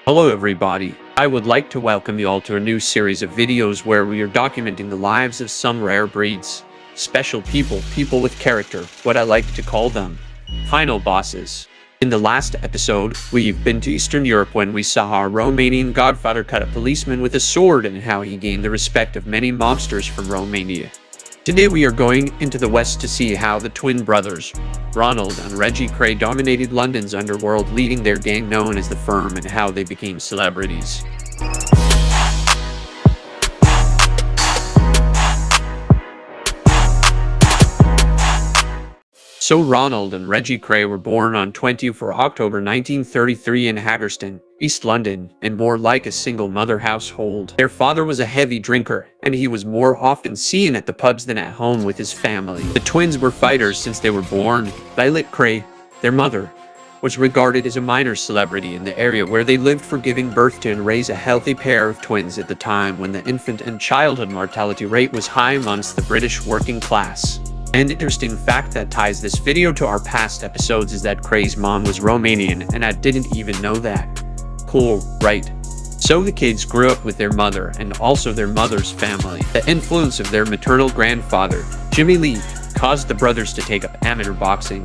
Hello everybody, I would like to welcome you all to a new series of videos where we are documenting the lives of some rare breeds, special people with character, what I like to call them, final bosses. In the last episode, we've been to Eastern Europe when we saw our Romanian godfather cut a policeman with a sword and how he gained the respect of many mobsters from Romania. Today we are going into the West to see how the twin brothers, Ronald and Reggie Kray, dominated London's underworld, leading their gang known as the Firm, and how they became celebrities. So Ronald and Reggie Kray were born on 24 October 1933 in Haggerston, East London, and more like a single mother household. Their father was a heavy drinker, and he was more often seen at the pubs than at home with his family. The twins were fighters since they were born. Violet Kray, their mother, was regarded as a minor celebrity in the area where they lived for giving birth to and raise a healthy pair of twins at the time when the infant and childhood mortality rate was high amongst the British working class. An interesting fact that ties this video to our past episodes is that Kray's mom was Romanian, and I didn't even know that. Cool, right? So the kids grew up with their mother and also their mother's family. The influence of their maternal grandfather, Jimmy Lee, caused the brothers to take up amateur boxing,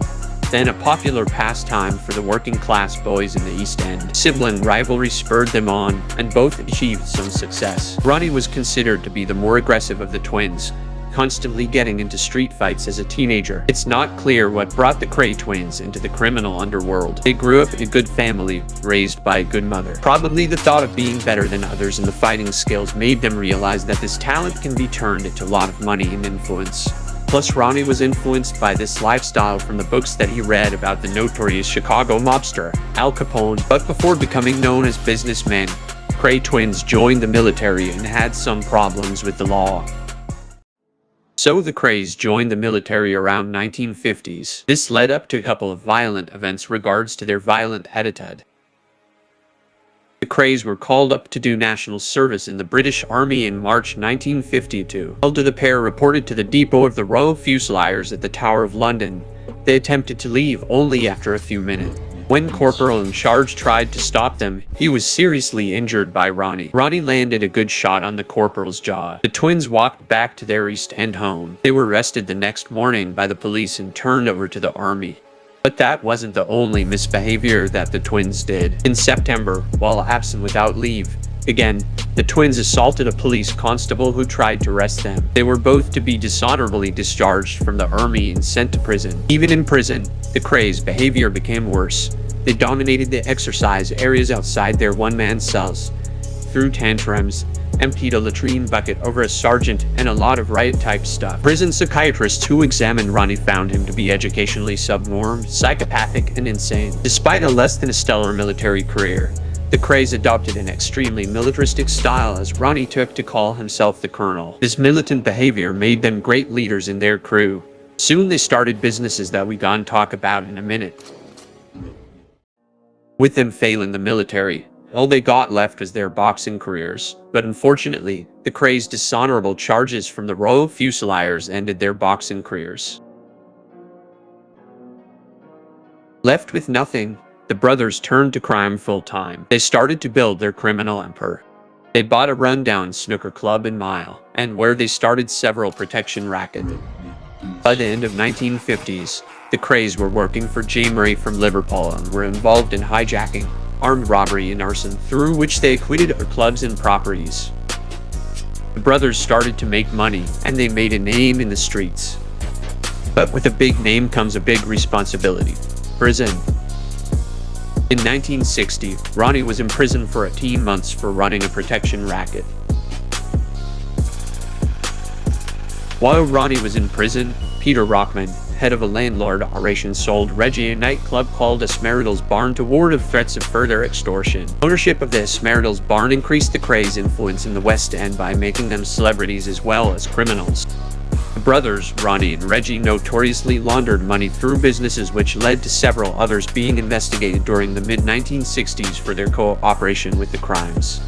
then a popular pastime for the working class boys in the East End. Sibling rivalry spurred them on, and both achieved some success. Ronnie was considered to be the more aggressive of the twins, constantly getting into street fights as a teenager. It's not clear what brought the Kray twins into the criminal underworld. They grew up in a good family, raised by a good mother. Probably the thought of being better than others in the fighting skills made them realize that this talent can be turned into a lot of money and influence. Plus, Ronnie was influenced by this lifestyle from the books that he read about the notorious Chicago mobster, Al Capone. But before becoming known as businessmen, Kray twins joined the military and had some problems with the law. So the Krays joined the military around 1950s. This led up to a couple of violent events regards to their violent attitude. The Krays were called up to do national service in the British Army in March 1952. Elder the pair reported to the depot of the Royal Fusiliers at the Tower of London. They attempted to leave only after a few minutes. When Corporal in charge tried to stop them, he was seriously injured by Ronnie. Ronnie landed a good shot on the corporal's jaw. The twins walked back to their East End home. They were arrested the next morning by the police and turned over to the army. But that wasn't the only misbehavior that the twins did. In September, while absent without leave, again, the twins assaulted a police constable who tried to arrest them. They were both to be dishonorably discharged from the army and sent to prison. Even in prison, the Krays' behavior became worse. They dominated the exercise areas outside their one-man cells, threw tantrums, emptied a latrine bucket over a sergeant, and a lot of riot-type stuff. Prison psychiatrists who examined Ronnie found him to be educationally subnormal, psychopathic, and insane. Despite a less than stellar military career, the Krays adopted an extremely militaristic style as Ronnie took to call himself the Colonel. This militant behavior made them great leaders in their crew. Soon they started businesses that we gonna talk about in a minute. With them failing the military, all they got left was their boxing careers. But unfortunately, the Krays' dishonorable charges from the Royal Fusiliers ended their boxing careers. Left with nothing, the brothers turned to crime full-time. They started to build their criminal empire. They bought a rundown snooker club in Mile, and where they started several protection rackets. By the end of 1950s, the Krays were working for J. Murray from Liverpool and were involved in hijacking, armed robbery, and arson, through which they acquitted our clubs and properties. The brothers started to make money, and they made a name in the streets. But with a big name comes a big responsibility: prison. In 1960, Ronnie was in prison for 18 months for running a protection racket. While Ronnie was in prison, Peter Rockman, head of a landlord operation, sold Reggie a nightclub called Esmeralda's Barn to ward of threats of further extortion. Ownership of the Esmeralda's Barn increased the Krays' influence in the West End by making them celebrities as well as criminals. The brothers, Ronnie and Reggie, notoriously laundered money through businesses, which led to several others being investigated during the mid-1960s for their cooperation with the crimes.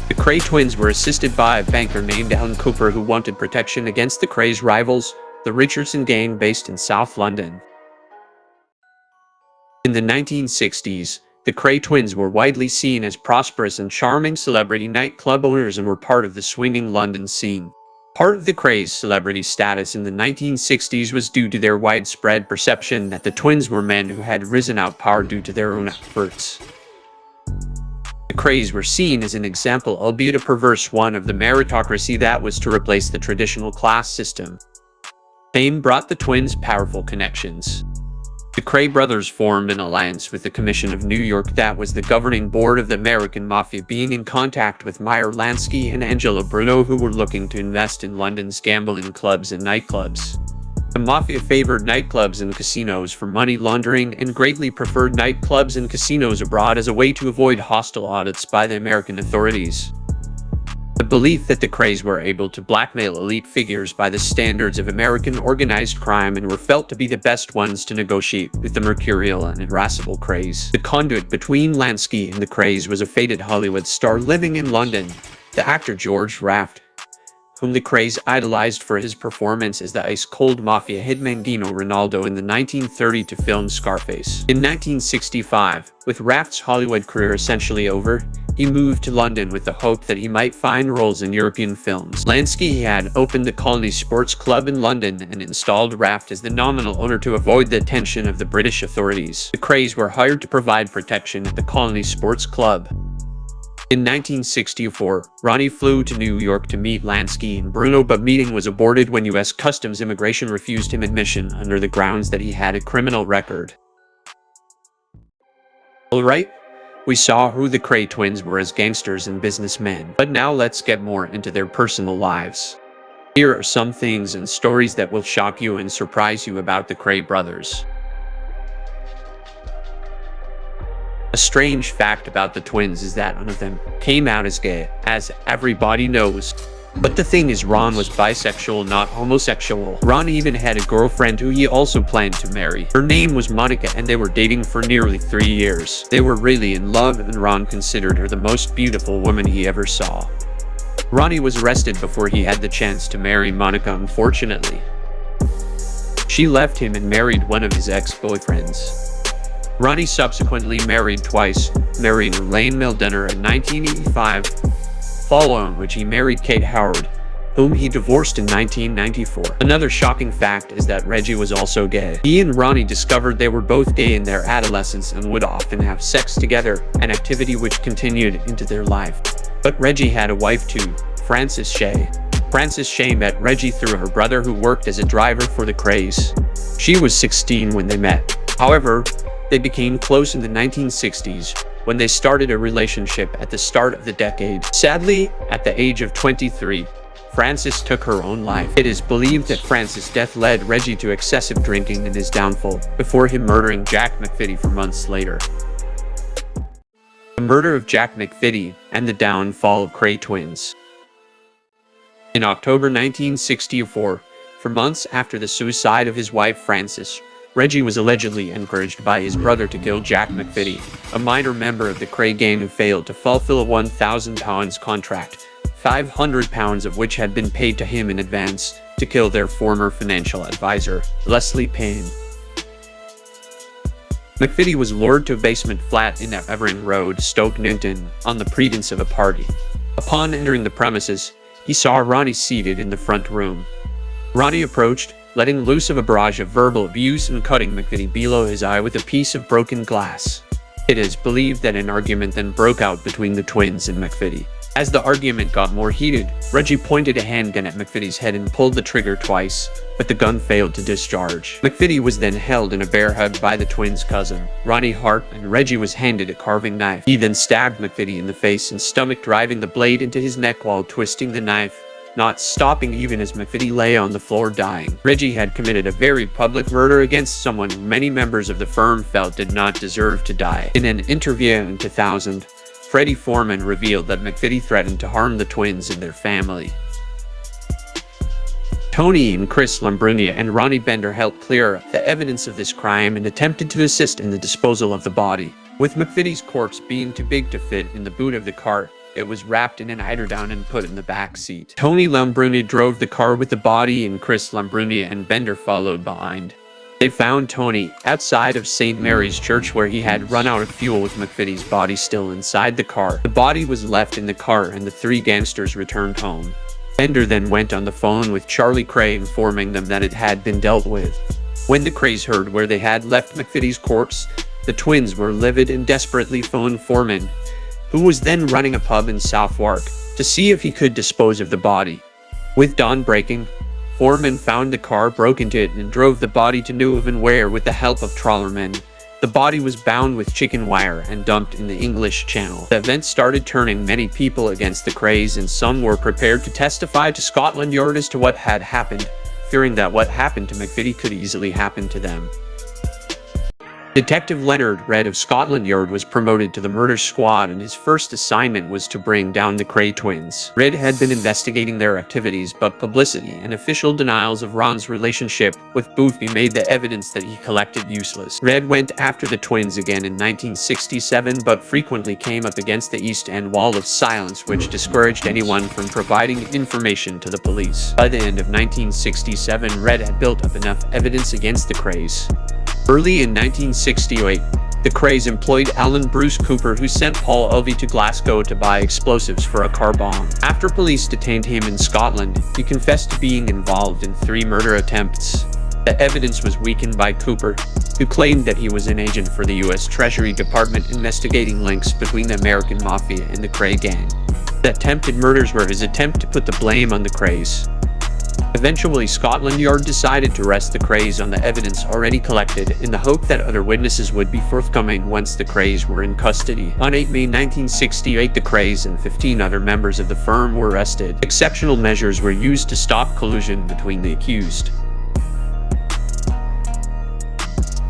The Kray twins were assisted by a banker named Alan Cooper who wanted protection against the Krays' rivals, the Richardson gang based in South London. In the 1960s, The Kray twins were widely seen as prosperous and charming celebrity nightclub owners and were part of the swinging London scene. Part of the Kray's celebrity status in the 1960s was due to their widespread perception that the twins were men who had risen out power due to their own efforts. The Krays were seen as an example, albeit a perverse one, of the meritocracy that was to replace the traditional class system. Fame brought the twins powerful connections. The Kray brothers formed an alliance with the Commission of New York, that was the governing board of the American Mafia, being in contact with Meyer Lansky and Angelo Bruno, who were looking to invest in London's gambling clubs and nightclubs. The Mafia favored nightclubs and casinos for money laundering and greatly preferred nightclubs and casinos abroad as a way to avoid hostile audits by the American authorities. The belief that the Krays were able to blackmail elite figures by the standards of American organized crime and were felt to be the best ones to negotiate with the mercurial and irascible Krays. The conduit between Lansky and the Krays was a faded Hollywood star living in London, the actor George Raft, whom the Krays idolized for his performance as the ice-cold mafia hitman Dino Ronaldo in the 1930 film Scarface. In 1965, with Raft's Hollywood career essentially over, he moved to London with the hope that he might find roles in European films. Lansky had opened the Colony Sports Club in London and installed Raft as the nominal owner to avoid the attention of the British authorities. The Krays were hired to provide protection at the Colony Sports Club. In 1964, Ronnie flew to New York to meet Lansky and Bruno, but meeting was aborted when U.S. Customs Immigration refused him admission under the grounds that he had a criminal record. Alright, we saw who the Kray twins were as gangsters and businessmen, but now let's get more into their personal lives. Here are some things and stories that will shock you and surprise you about the Kray brothers. A strange fact about the twins is that none of them came out as gay, as everybody knows. But the thing is, Ron was bisexual, not homosexual. Ron even had a girlfriend who he also planned to marry. Her name was Monica, and they were dating for nearly 3 years. They were really in love, and Ron considered her the most beautiful woman he ever saw. Ronnie was arrested before he had the chance to marry Monica, unfortunately. She left him and married one of his ex-boyfriends. Ronnie subsequently married twice, marrying Elaine Mildenner in 1985, following which he married Kate Howard, whom he divorced in 1994. Another shocking fact is that Reggie was also gay. He and Ronnie discovered they were both gay in their adolescence and would often have sex together, an activity which continued into their life. But Reggie had a wife too, Frances Shay. Frances Shay met Reggie through her brother, who worked as a driver for the Krays. She was 16 when they met. However, they became close in the 1960s, when they started a relationship at the start of the decade. Sadly, at the age of 23, Frances took her own life. It is believed that Frances' death led Reggie to excessive drinking and his downfall, before him murdering Jack McVitie for months later. The murder of Jack McVitie and the downfall of Kray twins. In October 1964, for months after the suicide of his wife Frances, Reggie was allegedly encouraged by his brother to kill Jack McVitie, a minor member of the Kray gang who failed to fulfill a £1,000 contract, £500 of which had been paid to him in advance, to kill their former financial advisor, Leslie Payne. McVitie was lured to a basement flat in Evering Road, Stoke Newington, on the pretense of a party. Upon entering the premises, he saw Ronnie seated in the front room. Ronnie approached, letting loose of a barrage of verbal abuse and cutting McVitie below his eye with a piece of broken glass. It is believed that an argument then broke out between the twins and McVitie. As the argument got more heated, Reggie pointed a handgun at McVitie's head and pulled the trigger twice, but the gun failed to discharge. McVitie was then held in a bear hug by the twins' cousin, Ronnie Hart, and Reggie was handed a carving knife. He then stabbed McVitie in the face and stomach, driving the blade into his neck while twisting the knife, not stopping even as McVitie lay on the floor dying. Reggie had committed a very public murder against someone many members of the firm felt did not deserve to die. In an interview in 2000, Freddie Foreman revealed that McVitie threatened to harm the twins and their family. Tony and Chris Lambrunia and Ronnie Bender helped clear up the evidence of this crime and attempted to assist in the disposal of the body. With McVitie's corpse being too big to fit in the boot of the car, it was wrapped in an eiderdown and put in the back seat. Tony Lambrunia drove the car with the body, and Chris Lambrunia and Bender followed behind. They found Tony outside of St. Mary's Church, where he had run out of fuel, with McVitie's body still inside the car. The body was left in the car and the three gangsters returned home. Bender then went on the phone with Charlie Kray, informing them that it had been dealt with. When the Krays heard where they had left McVitie's corpse, the twins were livid and desperately phoned Foreman, who was then running a pub in Southwark, to see if he could dispose of the body. With dawn breaking, Foreman found the car, broke into it, and drove the body to Newhaven, where, with the help of trawlermen, the body was bound with chicken wire and dumped in the English Channel. The event started turning many people against the Krays, and some were prepared to testify to Scotland Yard as to what had happened, fearing that what happened to McVitie could easily happen to them. Detective Leonard Red of Scotland Yard was promoted to the murder squad, and his first assignment was to bring down the Kray twins. Red had been investigating their activities, but publicity and official denials of Ron's relationship with Boothby made the evidence that he collected useless. Red went after the twins again in 1967, but frequently came up against the East End wall of silence, which discouraged anyone from providing information to the police. By the end of 1967, Red had built up enough evidence against the Krays. Early in 1968, the Krays employed Alan Bruce Cooper, who sent Paul Ulvey to Glasgow to buy explosives for a car bomb. After police detained him in Scotland, he confessed to being involved in 3 murder attempts. The evidence was weakened by Cooper, who claimed that he was an agent for the U.S. Treasury Department investigating links between the American Mafia and the Kray gang. The attempted murders were his attempt to put the blame on the Krays. Eventually, Scotland Yard decided to arrest the Krays on the evidence already collected, in the hope that other witnesses would be forthcoming once the Krays were in custody. On 8 May 1968, the Krays and 15 other members of the firm were arrested. Exceptional measures were used to stop collusion between the accused.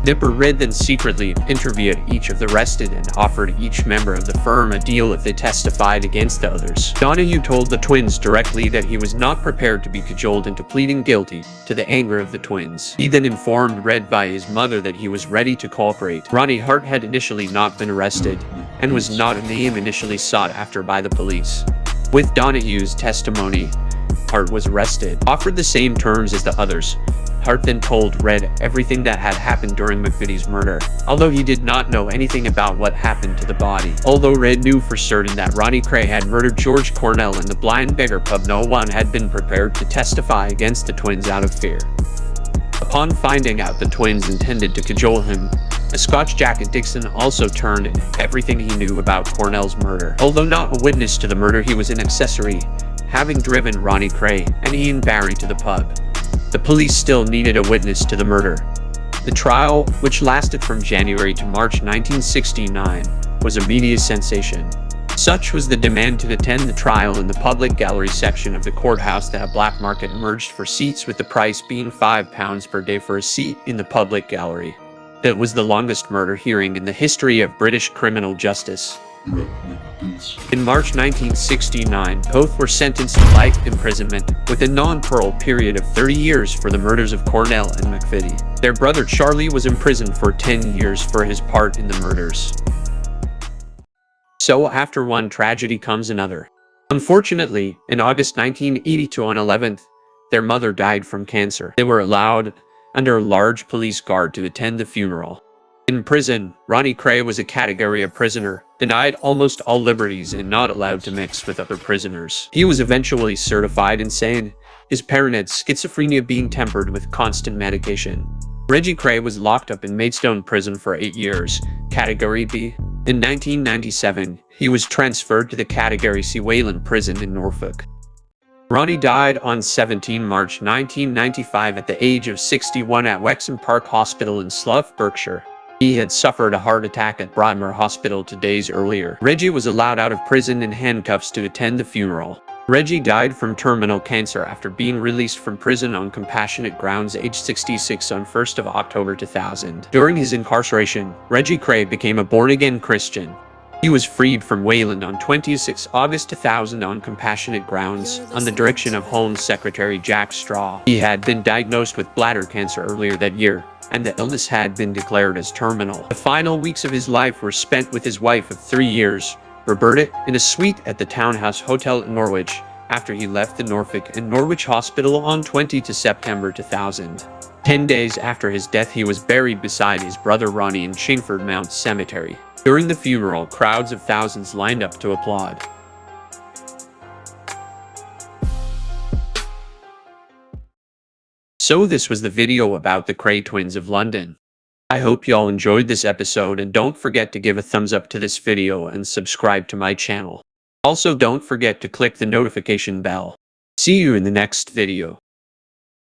Nipper Red then secretly interviewed each of the arrested and offered each member of the firm a deal if they testified against the others. Donahue told the twins directly that he was not prepared to be cajoled into pleading guilty, to the anger of the twins. He then informed Red by his mother that he was ready to cooperate. Ronnie Hart had initially not been arrested, and was not a name initially sought after by the police. With Donahue's testimony, Hart was arrested, offered the same terms as the others. Hart then told Red everything that had happened during McVitie's murder, although he did not know anything about what happened to the body. Although Red knew for certain that Ronnie Kray had murdered George Cornell in the Blind Beggar pub, no one had been prepared to testify against the twins out of fear. Upon finding out the twins intended to cajole him, a Scotch jacket Dixon also turned in everything he knew about Cornell's murder. Although not a witness to the murder, he was an accessory, having driven Ronnie Kray and Ian Barry to the pub. The police still needed a witness to the murder. The trial, which lasted from January to March 1969, was a media sensation. Such was the demand to attend the trial in the public gallery section of the courthouse that a black market emerged for seats, with the price being £5 per day for a seat in the public gallery. It was the longest murder hearing in the history of British criminal justice. In March 1969, both were sentenced to life imprisonment, with a non-parole period of 30 years for the murders of Cornell and McVitie. Their brother Charlie was imprisoned for 10 years for his part in the murders. So after one tragedy comes another. Unfortunately, in August 1982, on 11th, their mother died from cancer. They were allowed, under a large police guard, to attend the funeral. In prison, Ronnie Kray was a category A prisoner, denied almost all liberties and not allowed to mix with other prisoners. He was eventually certified insane, his parent had schizophrenia being tempered with constant medication. Reggie Kray was locked up in Maidstone Prison for 8 years, Category B. In 1997, he was transferred to the Category C Wayland Prison in Norfolk. Ronnie died on 17 March 1995 at the age of 61 at Wexham Park Hospital in Slough, Berkshire. He had suffered a heart attack at Broadmoor Hospital 2 days earlier. Reggie was allowed out of prison in handcuffs to attend the funeral. Reggie died from terminal cancer after being released from prison on compassionate grounds, aged 66, on 1st of October 2000. During his incarceration, Reggie Kray became a born-again Christian. He was freed from Wayland on 26 August 2000 on compassionate grounds, on the direction of Home Secretary Jack Straw. He had been diagnosed with bladder cancer earlier that year, and the illness had been declared as terminal. The final weeks of his life were spent with his wife of 3 years, Roberta, in a suite at the Townhouse Hotel in Norwich, after he left the Norfolk and Norwich Hospital on 20 September 2000. 10 days after his death, he was buried beside his brother Ronnie in Chingford Mount Cemetery. During the funeral, crowds of thousands lined up to applaud. So this was the video about the Kray twins of London. I hope y'all enjoyed this episode, and don't forget to give a thumbs up to this video and subscribe to my channel. Also, don't forget to click the notification bell. See you in the next video.